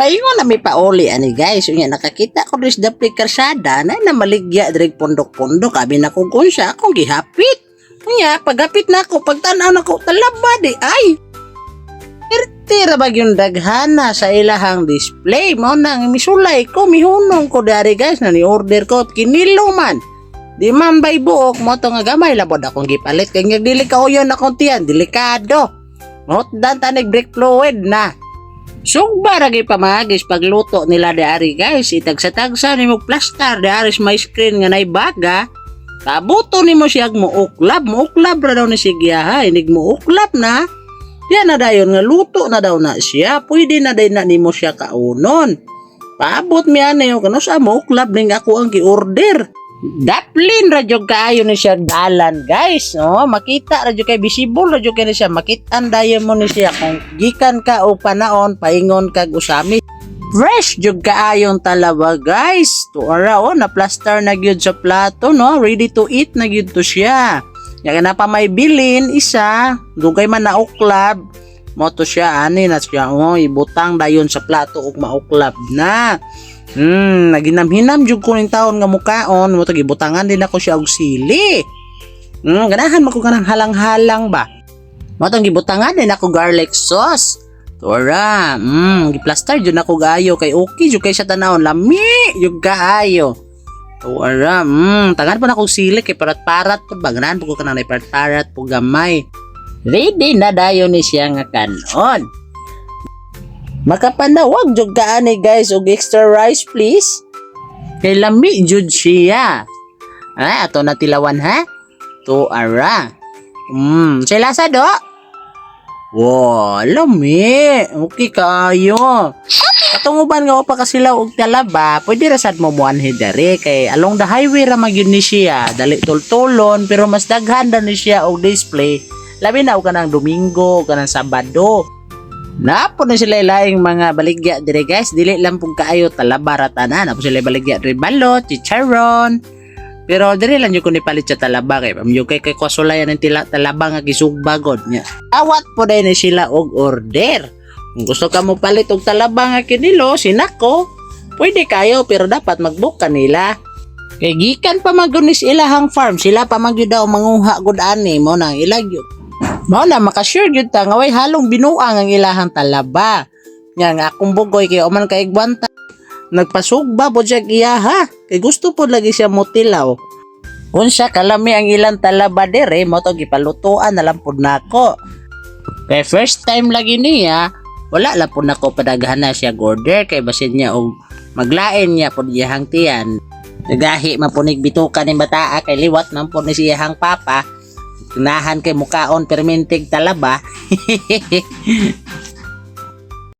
Paingon na may pauli ani guys. Unya nakakita ko rin sa karsada na namaligya direk pondok-pondok. Abi na ko kung siya akong gihapit. Unya paghapit na ako, pagtanaw na ko talaba di ay. Tira ba yung daghana sa ilahang display? Mao nang misulay ko, mihunong ko dari guys na ni-order ko at kinilo man. Di man bay buok mo to nga gamay labod akong gipalit kay nga dili ka uyon akong tiyan, delikado. Mot dan tanig brake fluid na. Sugba ra gyud pamagis pagluto nila dari guys, itagsa-tagsa nimo plaster dari may screen nga nay baga. Kabuto nimo siya muuklab ra daw ni siya ha, inig muuklab na. Yan na dayon nga luto na daw na siya. Pwede na day na nimo siya kaunon. Paabot mi ano kano sa mo club ning ako ang gi-order. Daplin ra jud kaayo ni siya dalan guys. Oh, makita ra jud kay visible ra jud kay ni siya. Makitaan dayon mo ni siya kung gikan ka o panaon paingon kag usami. Fresh jud kaayon talawa guys. Tuara na plaster na gyud sa plato no. Ready to eat na gyud to siya. Nga na pa may bilin isa, dugay man na uklab, mo to siya ani na siya ibutang dayon sa plato ug mauklab na. Naginamhinam jud ko ning taon nga mukaon, mo to gibutangan din ako siya og sili. Ganahan man ko kanang halang-halang ba. Mo to gibutangan din ako garlic sauce. Tora, giplaster jud ako gaayo kay okay jud kay sa tanawon lami jud kaayo. Tuara, tangan po na kong sili kay parat-parat po. Bagnan po ko ka na parat-parat po gamay. Ready na dayon ni siya nga kanon. Makapanawag jud ka ani guys og extra rice please. Kay lami jud siya. Ato na tilawan ha. Tuara. Say lasa do? Wow, lami. Okay kayo. Katunguban nga pa kasila og talaba, pwede ra sad mo muanhi dere kay along the highway ra magyud ni siya, dali tultulon pero mas daghan na ni siya og display. Labi na og kanang Domingo, kanang Sabado. Napo na sila laing mga baligya dire guys, dili lang pug kaayo talaba ra tanan, napo sila baligya dire balot, chicharon. Pero dire lang yung kunipalit sa talaba kay pamyo kay kwasulayan ng talaba nga gisugbagod niya. Awat po day ni sila og order. Kung gusto ka mo palit og talaba nga kinilo, sinako, pwede kayo pero dapat mag-book kanila. Kay gikan pa magunis ilahang farm, sila pa magyud daw manguha gud ani mo nang ilagyod. Mao na makasure gyud ta nga way halong binuang ang ilahang talaba. Nya nga akong bugoy kay oman kay gwanta. Nagpasugba po siya iyaha, kay gusto po lagi siya motilaw. Unsa kalami ang ilang talaba dire, mo to gipalutuan na lang pud nako. Kay first time lagi niya, wala lang po nako padaghan na siya order kay basin niya og maglain niya po diyahang tiyan. Nagahi mapunig bitukan ni bataa kay liwat man po ni siyahang papa. Tunahan kay mukaon permintig talaba.